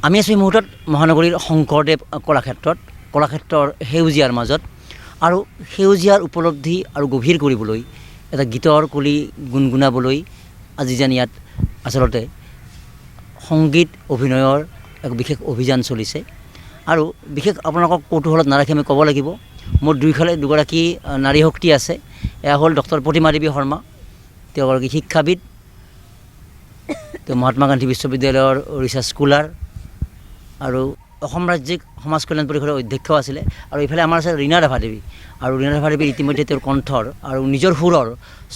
আমি আছোঁ এই মুহূৰ্তত মহানগৰীৰ শংকৰদেৱ কলাক্ষেত্ৰৰ সেউজীয়াৰ মাজত আৰু সেউজীয়াৰ উপলব্ধি আৰু গভীৰ কৰিবলৈ এটা গীতৰ কলি গুণগুণাবলৈ আজি যেন ইয়াত আচলতে সংগীত অভিনয়ৰ এক বিশেষ অভিযান চলিছে আৰু বিশেষ আপোনালোকক কৌতূহলত নাৰাখি আমি ক'ব লাগিব মোৰ দুইফালে দুগৰাকী নাৰী শক্তি আছে। এয়া হ'ল ডক্টৰ প্ৰতিমা দেৱী শৰ্মা, তেওঁ এগৰাকী শিক্ষাবিদ, তেওঁ মহাত্মা গান্ধী বিশ্ববিদ্যালয়ৰ ৰিচাৰ্চ স্কলাৰ আৰু অসম ৰাজ্যিক সমাজ কল্যাণ পৰিষদৰ অধ্যক্ষও আছিলে। আৰু ইফালে আমাৰ আছে ৰীণা ৰাভা দেৱী, আৰু ৰীণা ৰাভা দেৱী ইতিমধ্যে তেওঁৰ কণ্ঠৰ আৰু নিজৰ সুৰৰ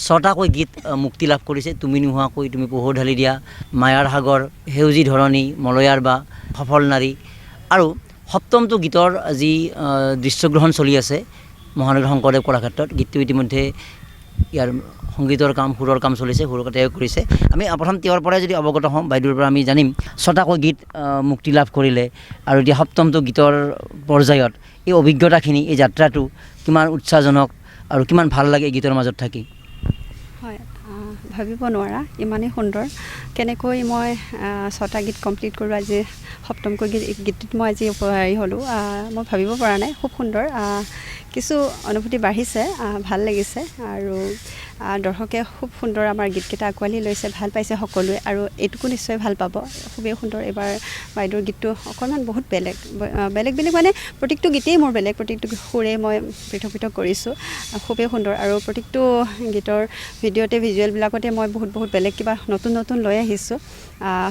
6টাকৈ গীত মুক্তি লাভ কৰিছে। তুমি নোহোৱাকৈ, তুমি পোহৰ ঢালি দিয়া, মায়াৰ সাগৰ, সেউজী ধৰণী, মলয়াৰ বা, সফল নাৰী, আৰু 7মটো গীতৰ যি দৃশ্যগ্ৰহণ চলি আছে মহানগৰী শংকৰদেৱ কলাক্ষেত্ৰত। গীতটো ইতিমধ্যে ইয়াৰ সংগীতৰ কাম, সুৰৰ কাম চলিছে, সুৰ তেওঁ কৰিছে। আমি প্ৰথম তেওঁৰ পৰাই যদি অৱগত হওঁ, বাইদেউৰ পৰা আমি জানিম 6টাকৈ গীত মুক্তি লাভ কৰিলে আৰু এতিয়া 7মটো গীতৰ পৰ্যায়ত এই অভিজ্ঞতাখিনি, এই যাত্ৰাটো কিমান উৎসাহজনক আৰু কিমান ভাল লাগে এই গীতৰ মাজত থাকি? হয়, ভাবিব নোৱাৰা ইমানেই সুন্দৰ। কেনেকৈ মই 6টা গীত কমপ্লিট কৰোঁ, আজি 7মকৈ গীতটোত মই আজি হেৰি হ'লোঁ, মই ভাবিব পৰা নাই। খুব সুন্দৰ, কিছু অনুভূতি বাঢ়িছে, ভাল লাগিছে আৰু দৰ্শকে খুব সুন্দৰ আমাৰ গীতকেইটা আঁকোৱালি লৈছে, ভাল পাইছে সকলোৱে আৰু এইটোকো নিশ্চয় ভাল পাব। খুবেই সুন্দৰ। এইবাৰ বাইদেউৰ গীতটো অকণমান বহুত বেলেগ মানে প্ৰত্যেকটো গীতেই মোৰ বেলেগ, প্ৰত্যেকটো সুৰে মই পৃথক পৃথক কৰিছোঁ। খুবেই সুন্দৰ আৰু প্ৰত্যেকটো গীতৰ ভিডিঅ'তে, ভিজুৱেলবিলাকতে মই বহুত বেলেগ কিবা নতুন লৈ আহিছোঁ।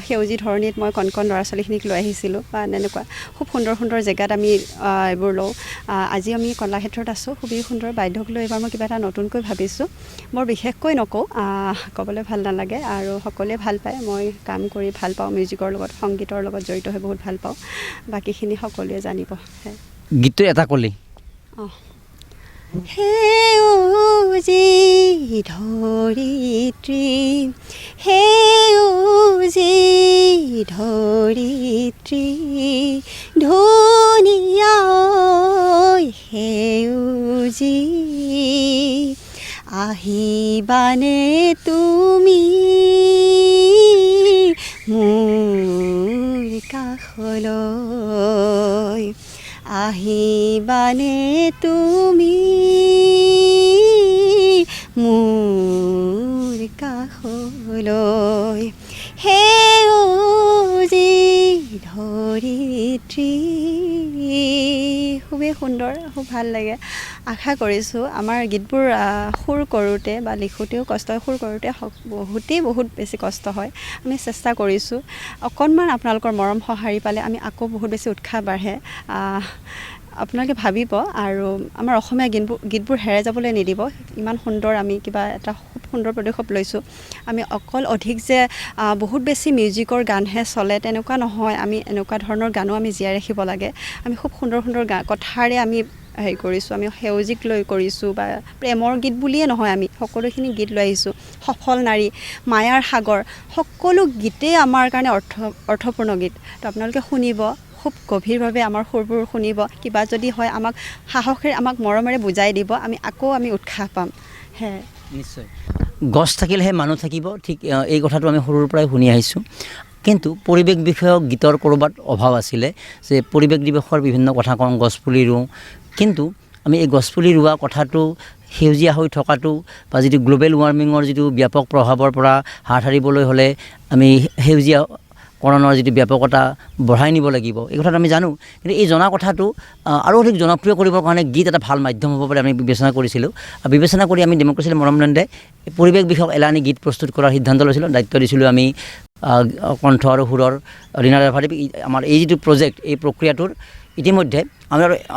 সেউজী ধৰণীত মই কণ ল'ৰা ছোৱালীখিনিক লৈ আহিছিলোঁ বা এনেকুৱা খুব সুন্দৰ জেগাত আমি এইবোৰ লওঁ। আজি আমি কলাক্ষেত্ৰত আছোঁ, খুবেই সুন্দৰ। বাইদেউক লৈ এইবাৰ মই কিবা এটা নতুনকৈ ভাবিছোঁ। বৰ বিশেষকৈ নকওঁ, ক'বলৈ ভাল নালাগে আৰু সকলোৱে ভাল পায়। মই কাম কৰি ভাল পাওঁ, মিউজিকৰ লগত, সংগীতৰ লগত জড়িত হৈ বহুত ভাল পাওঁ। বাকীখিনি সকলোৱে জানিব। গীতটো এটা কলি সেউজী ধৰিত্ৰী, সেউজী ধৰিত্ৰী, ধুনীয়া সেউজী, আহিবানে তুমি মোৰ কাষলৈ, আহিবানে তুমি মোৰ কাষলৈ, সেউজী ধৰিত্ৰী। খুবেই সুন্দৰ, খুব ভাল লাগে। আশা কৰিছোঁ আমাৰ গীতবোৰ সুৰ কৰোঁতে বা লিখোঁতেও কষ্ট হয়, সুৰ কৰোঁতে বহুত বেছি কষ্ট হয়। আমি চেষ্টা কৰিছোঁ। অকণমান আপোনালোকৰ মৰম সঁহাৰি পালে আমি আকৌ বহুত বেছি উৎসাহ বাঢ়ে। আপোনালোকে ভাবিব আৰু আমাৰ অসমীয়া গীতবোৰ হেৰাই যাবলৈ নিদিব। ইমান সুন্দৰ, আমি কিবা এটা খুব সুন্দৰ পদক্ষেপ লৈছোঁ। আমি অকল অধিক যে বহুত বেছি মিউজিকৰ গানহে চলে তেনেকুৱা নহয়। আমি এনেকুৱা ধৰণৰ গানো আমি জীয়াই ৰাখিব লাগে। আমি খুব সুন্দৰ কথাৰে আমি হেৰি কৰিছোঁ। আমি সেউজীক লৈ কৰিছোঁ বা প্ৰেমৰ গীত বুলিয়ে নহয়, আমি সকলোখিনি গীত লৈ আহিছোঁ। সফল নাৰী, মায়াৰ সাগৰ, সকলো গীতেই আমাৰ কাৰণে অৰ্থপূৰ্ণ গীত। তো আপোনালোকে শুনিব, খুব গভীৰভাৱে আমাৰ সুৰবোৰ শুনিব। কিবা যদি হয় আমাক সাহসেৰে, আমাক মৰমেৰে বুজাই দিব, আমি উৎসাহ পাম। নিশ্চয়। গছ থাকিলেহে মানুহ থাকিব, ঠিক এই কথাটো আমি সৰুৰ পৰাই শুনি আহিছোঁ। কিন্তু পৰিৱেশ বিষয়ক গীতৰ ক'ৰবাত অভাৱ আছিলে, যে পৰিৱেশ দিৱসৰ বিভিন্ন কথা কওঁ, গছপুলি ৰুওঁ, কিন্তু আমি এই গছপুলি ৰোৱা কথাটো, সেউজীয়া হৈ থকাটো বা যিটো গ্ল'বেল ৱাৰ্মিঙৰ যিটো ব্যাপক প্ৰভাৱৰ পৰা হাত সাৰিবলৈ হ'লে আমি সেউজীয়াকৰণৰ যিটো ব্যাপকতা বঢ়াই নিব লাগিব, এই কথাটো আমি জানো। কিন্তু এই জনা কথাটো আৰু অধিক জনপ্ৰিয় কৰিবৰ কাৰণে গীত এটা ভাল মাধ্যম হ'ব পাৰে আমি বিবেচনা কৰিছিলোঁ। বিবেচনা কৰি আমি ডেম'ক্ৰেচিৰ মৰমদন্দে পৰিৱেশ বিষয়ক এলানি গীত প্ৰস্তুত কৰাৰ সিদ্ধান্ত লৈছিলোঁ। দায়িত্ব দিছিলোঁ আমি কণ্ঠ আৰু সুৰৰ ৰীণা ৰাভা দেৱী। আমাৰ এই যিটো প্ৰজেক্ট, এই প্ৰক্ৰিয়াটোৰ ইতিমধ্যে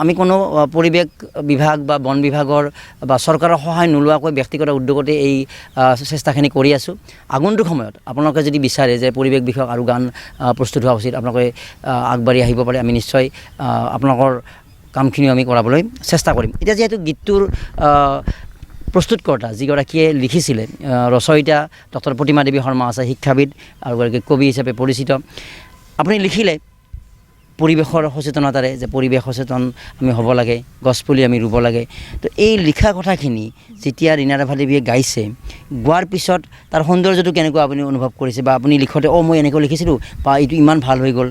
আমি কোনো পৰিৱেশ বিভাগ বা বন বিভাগৰ বা চৰকাৰৰ সহায় নোলোৱাকৈ ব্যক্তিগত উদ্যোগতে এই চেষ্টাখিনি কৰি আছোঁ। আগন্তুক সময়ত আপোনালোকে যদি বিচাৰে যে পৰিৱেশ বিষয়ক আৰু গান প্ৰস্তুত হোৱা উচিত, আপোনালোকে আগবাঢ়ি আহিব পাৰে। আমি নিশ্চয় আপোনালোকৰ কামখিনিও আমি কৰাবলৈ চেষ্টা কৰিম। এতিয়া যিহেতু গীতটোৰ প্ৰস্তুতকৰ্তা যিগৰাকীয়ে লিখিছিলে, ৰচয়িতা ডক্টৰ প্ৰতিমা দেৱী শৰ্মা আছে, শিক্ষাবিদ আৰু এগৰাকী কবি হিচাপে পৰিচিত। আপুনি লিখিলে পৰিৱেশৰ সচেতনতাৰে যে পৰিৱেশ সচেতন আমি হ'ব লাগে, গছপুলি আমি ৰুব লাগে। তো এই লিখা কথাখিনি যেতিয়া ৰীণা ৰাভা দেৱীয়ে গাইছে, গোৱাৰ পিছত তাৰ সৌন্দৰ্যটো কেনেকুৱা আপুনি অনুভৱ কৰিছে, বা আপুনি লিখোঁতে মই এনেকৈ লিখিছিলোঁ বা এইটো ইমান ভাল হৈ গ'ল,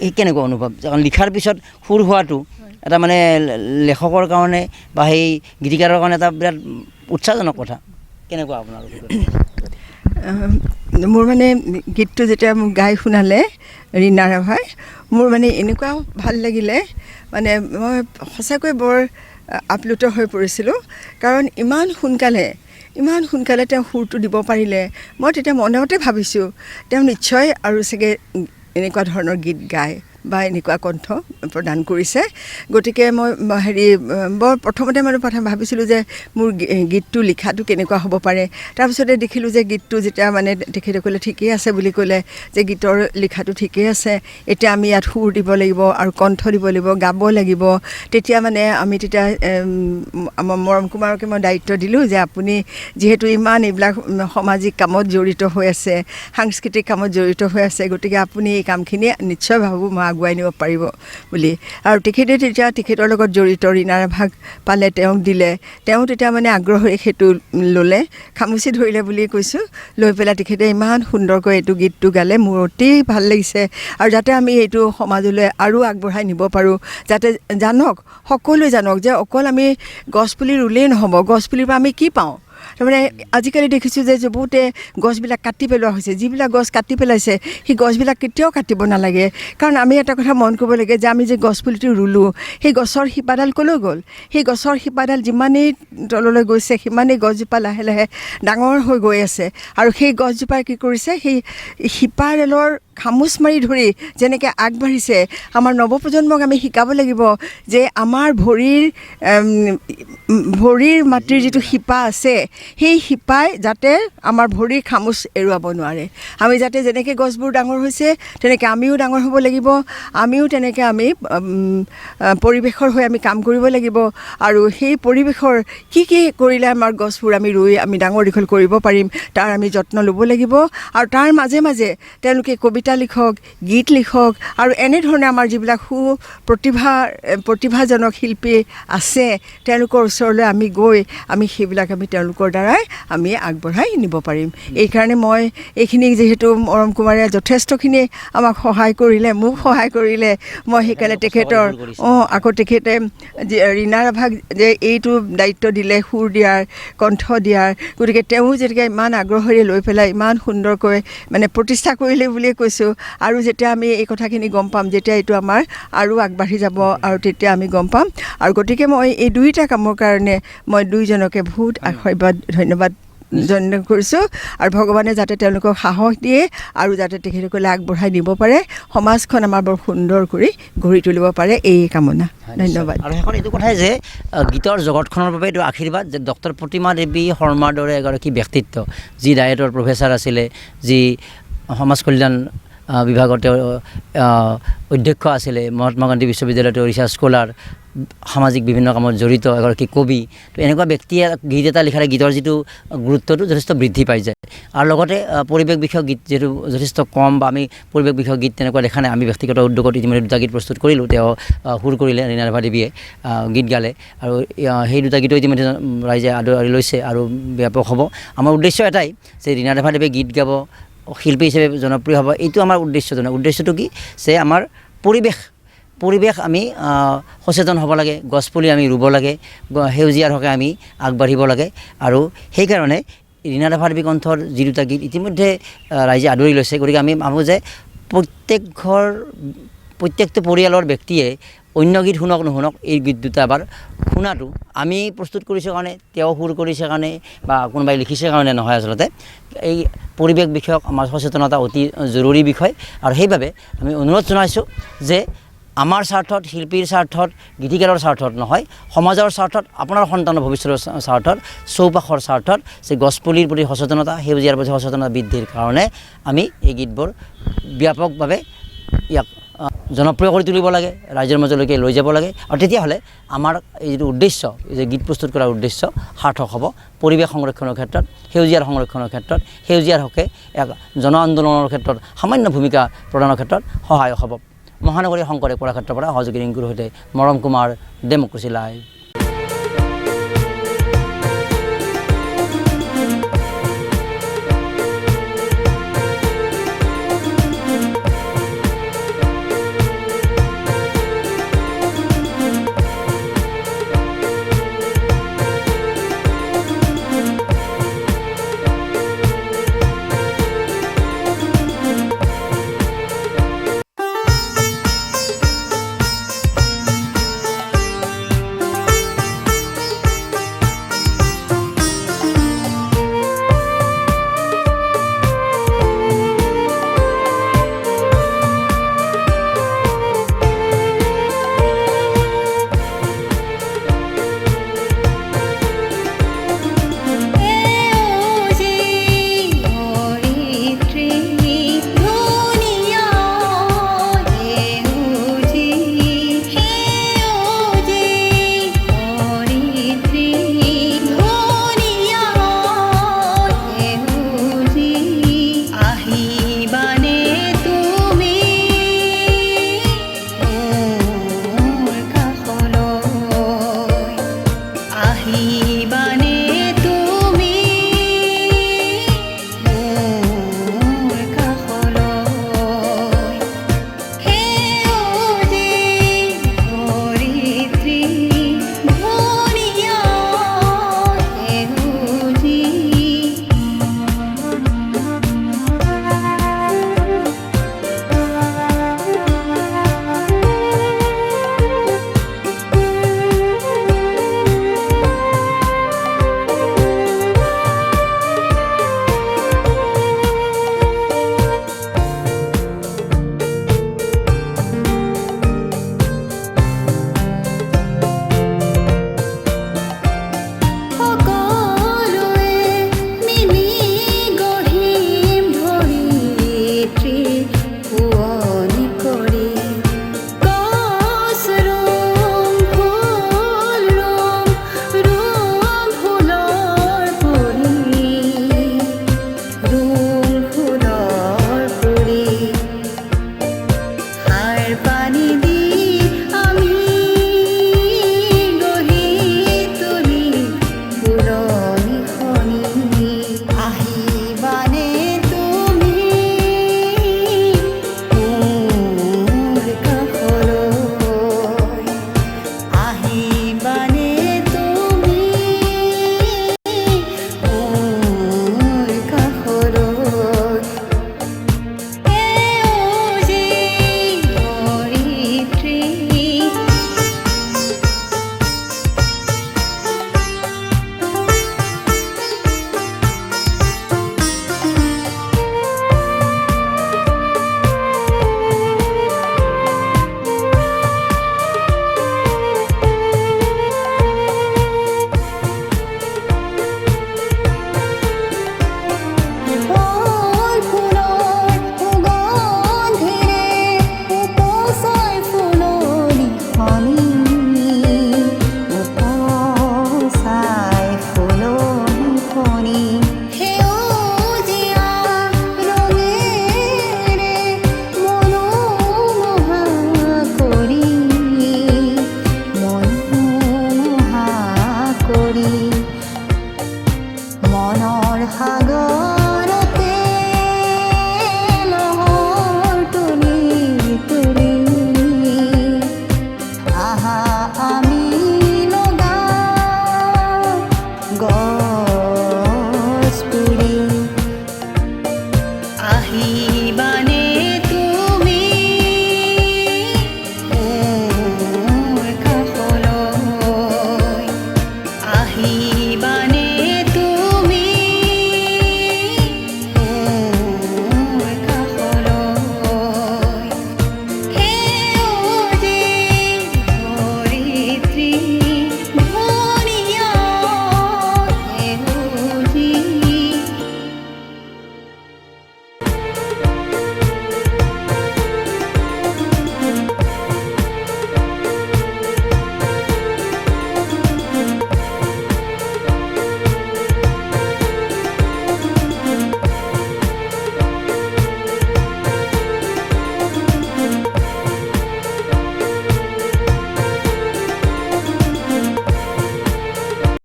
এই কেনেকুৱা অনুভৱ? কাৰণ লিখাৰ পিছত সুৰ হোৱাটো এটা মানে লেখকৰ কাৰণে বা সেই গীতিকাৰৰ কাৰণে এটা বিৰাট উৎসাহজনক কথা। কেনেকুৱা আপোনাৰ? মোৰ মানে গীতটো যেতিয়া মোক গাই শুনালে ৰীণা ৰাভাই, মোৰ মানে এনেকুৱা ভাল লাগিলে, মানে মই সঁচাকৈ বৰ আপ্লুত হৈ পৰিছিলোঁ। কাৰণ ইমান সোনকালে তেওঁ সুৰটো দিব পাৰিলে। মই তেতিয়া মনতে ভাবিছোঁ তেওঁ নিশ্চয় আৰু চাগে এনেকুৱা ধৰণৰ গীত গায় বা এনেকুৱা কণ্ঠ প্ৰদান কৰিছে। গতিকে মই বৰ প্ৰথমতে মানে ভাবিছিলোঁ যে মোৰ গীতটো লিখাটো কেনেকুৱা হ'ব পাৰে। তাৰপিছতে দেখিলোঁ যে গীতটো যেতিয়া মানে তেখেতে ক'লে ঠিকেই আছে বুলি ক'লে, যে গীতৰ লিখাটো ঠিকেই আছে, এতিয়া আমি ইয়াত সুৰ দিব লাগিব আৰু কণ্ঠ দিব লাগিব, গাব লাগিব। তেতিয়া মানে আমি আমাৰ মৰম কুমাৰকে মই দায়িত্ব দিলোঁ যে আপুনি যিহেতু ইমান এইবিলাক সামাজিক কামত জড়িত হৈ আছে, সাংস্কৃতিক কামত জড়িত হৈ আছে, গতিকে আপুনি এই কামখিনি নিশ্চয় ভাবোঁ মই আগুৱাই নিব পাৰিব বুলি। আৰু তেখেতে তেতিয়া তেখেতৰ লগত জড়িত ৰীণা ৰাভাক পালে, তেওঁক দিলে। তেওঁ তেতিয়া মানে আগ্ৰহেৰে সেইটো ল'লে, খামুচি ধৰিলে বুলিয়ে কৈছোঁ। লৈ পেলাই তেখেতে ইমান সুন্দৰকৈ এইটো গীতটো গালে, মোৰ অতি ভাল লাগিছে। আৰু যাতে আমি এইটো সমাজলৈ আৰু আগবঢ়াই নিব পাৰোঁ, যাতে সকলোৱে জানক যে অকল আমি গছপুলি ৰুলেই নহ'ব, গছপুলিৰ পৰা আমি কি পাওঁ। তাৰমানে আজিকালি দেখিছোঁ যে বহুতে গছবিলাক কাটি পেলোৱা হৈছে। যিবিলাক গছ কাটি পেলাইছে সেই গছবিলাক কেতিয়াও কাটিব নালাগে। কাৰণ আমি এটা কথা মন কৰিব লাগে যে আমি যে গছপুলিটো ৰুলোঁ, সেই গছৰ শিপাডাল ক'লৈ গ'ল? সেই গছৰ শিপাডাল যিমানেই তললৈ গৈছে সিমানেই গছজোপা লাহে লাহে ডাঙৰ হৈ গৈ আছে। আৰু সেই গছজোপাই কি কৰিছে, সেই শিপাডালৰ খামুচ মাৰি ধৰি যেনেকৈ আগবাঢ়িছে, আমাৰ নৱপ্ৰজন্মক আমি শিকাব লাগিব যে আমাৰ ভৰিৰ মাটিৰ যিটো শিপা আছে, সেই শিপাই যাতে আমাৰ ভৰিৰ খামুচ এৰুৱাব নোৱাৰে। আমি যাতে যেনেকৈ গছবোৰ ডাঙৰ হৈছে তেনেকৈ আমিও ডাঙৰ হ'ব লাগিব, আমিও তেনেকৈ আমি পৰিৱেশৰ হৈ আমি কাম কৰিব লাগিব। আৰু সেই পৰিৱেশৰ কি কৰিলে আমাৰ গছবোৰ আমি ৰুই আমি ডাঙৰ দীঘল কৰিব পাৰিম, তাৰ আমি যত্ন ল'ব লাগিব। আৰু তাৰ মাজে মাজে তেওঁলোকে কবিতা লিখক, গীত লিখক, আৰু এনেধৰণে আমাৰ যিবিলাক প্ৰতিভাজনক শিল্পী আছে তেওঁলোকৰ ওচৰলৈ আমি গৈ আমি সেইবিলাক তেওঁলোকৰ দ্বাৰাই আমি আগবঢ়াই নিব পাৰিম। এইকাৰণে মই এইখিনি যিহেতু মৰম কুমাৰে যথেষ্টখিনি আমাক সহায় কৰিলে, মোক সহায় কৰিলে, মই সেইকাৰণে তেখেতৰ আকৌ তেখেতে ৰীণা ৰাভাক যে এইটো দায়িত্ব দিলে সুৰ দিয়াৰ, কণ্ঠ দিয়াৰ, গতিকে তেওঁ যেতিয়া ইমান আগ্ৰহেৰে লৈ পেলাই ইমান সুন্দৰকৈ মানে প্ৰতিষ্ঠা কৰিলে বুলিয়ে কৈছোঁ। আৰু যেতিয়া আমি এই কথাখিনি গম পাম, যেতিয়া এইটো আমাৰ আৰু আগবাঢ়ি যাব, আৰু তেতিয়া আমি গম পাম। আৰু গতিকে মই এই দুইটা কামৰ কাৰণে মই দুইজনকে বহুত ধন্যবাদ জ্ঞাপন কৰিছোঁ। আৰু ভগৱানে যাতে তেওঁলোকক সাহস দিয়ে আৰু যাতে তেখেতসকলে আগবঢ়াই নিব পাৰে, সমাজখন আমাৰ বৰ সুন্দৰ কৰি গঢ়ি তুলিব পাৰে, এই কামনা। ধন্যবাদ। আৰু শেষত এইটো কথাই যে গীতৰ জগতখনৰ বাবে এইটো আশীৰ্বাদ যে ডক্টৰ প্ৰতিমা দেৱী শৰ্মাৰ দৰে এগৰাকী ব্যক্তিত্ব, যি ডায়েটৰ প্ৰফেচাৰ আছিলে, যি সমাজ কল্যাণ বিভাগৰ তেওঁ অধ্যক্ষ আছিলে, মহাত্মা গান্ধী বিশ্ববিদ্যালয়ৰ তেওঁ ৰিচাৰ্চ স্কলাৰ, সামাজিক বিভিন্ন কামত জড়িত এগৰাকী কবি। তো এনেকুৱা ব্যক্তিয়ে গীত এটা লিখালে গীতৰ যিটো গুৰুত্বটো যথেষ্ট বৃদ্ধি পাই যায়। আৰু লগতে পৰিৱেশ বিষয়ক গীত যিহেতু যথেষ্ট কম, বা আমি পৰিৱেশ বিষয়ক গীত তেনেকুৱা দেখা নাই। আমি ব্যক্তিগত উদ্যোগত ইতিমধ্যে দুটা গীত প্ৰস্তুত কৰিলোঁ, তেওঁ সুৰ কৰিলে, ৰীণা ৰাভা দেৱীয়ে গীত গালে, আৰু সেই দুটা গীতো ইতিমধ্যে ৰাইজে আদৰি লৈছে আৰু ব্যাপক হ'ব। আমাৰ উদ্দেশ্য এটাই যে ৰীণা ৰাভা দেৱীয়ে গীত গাব, শিল্পী হিচাপে জনপ্ৰিয় হ'ব, এইটো আমাৰ উদ্দেশ্যজনক। উদ্দেশ্যটো কি যে আমাৰ পৰিৱেশ আমি সচেতন হ'ব লাগে, গছপুলি আমি ৰুব লাগে, সেউজীয়াৰ হকে আমি আগবাঢ়িব লাগে। আৰু সেইকাৰণে ৰীণা ৰাভা দেৱী কণ্ঠৰ যি দুটা গীত ইতিমধ্যে ৰাইজে আদৰি লৈছে। গতিকে আমি ভাবোঁ যে প্ৰত্যেকটো পৰিয়ালৰ ব্যক্তিয়ে অন্য গীত শুনক নুশুনক এই গীত দুটা এবাৰ শুনাটো আমি প্ৰস্তুত কৰিছোঁ কাৰণে, তেওঁ সুৰ কৰিছে কাৰণে বা কোনোবাই লিখিছে কাৰণে নহয়। আচলতে এই পৰিৱেশ বিষয়ক আমাৰ সচেতনতা অতি জৰুৰী বিষয়। আৰু সেইবাবে আমি অনুৰোধ জনাইছোঁ যে আমাৰ স্বাৰ্থত, শিল্পীৰ স্বাৰ্থত, গীতিকাৰৰ স্বাৰ্থত নহয়, সমাজৰ স্বাৰ্থত, আপোনাৰ সন্তানৰ ভৱিষ্যতৰ স্বাৰ্থত, চৌপাশৰ স্বাৰ্থত, যে গছপুলিৰ প্ৰতি সচেতনতা, সেউজীয়াৰ প্ৰতি সচেতনতা বৃদ্ধিৰ কাৰণে আমি এই গীতবোৰ ব্যাপকভাৱে ইয়াক জনপ্ৰিয় কৰি তুলিব লাগে, ৰাইজৰ মাজলৈকে লৈ যাব লাগে। আৰু তেতিয়াহ'লে আমাৰ এই যিটো উদ্দেশ্য, যে গীত প্ৰস্তুত কৰাৰ উদ্দেশ্য সাৰ্থক হ'ব। পৰিৱেশ সংৰক্ষণৰ ক্ষেত্ৰত, সেউজীয়াৰ সংৰক্ষণৰ ক্ষেত্ৰত, সেউজীয়াৰ হকে এক জন আন্দোলনৰ ক্ষেত্ৰত সামান্য ভূমিকা প্ৰদানৰ ক্ষেত্ৰত সহায়ক হ'ব। মহানগৰী শংকৰদেৱ কলাক্ষেত্ৰৰ পৰা সহযোগী ৰিংকুৰ সৈতে মৰম কুমাৰ, ডেমক্ৰেচি লাইভ। পানী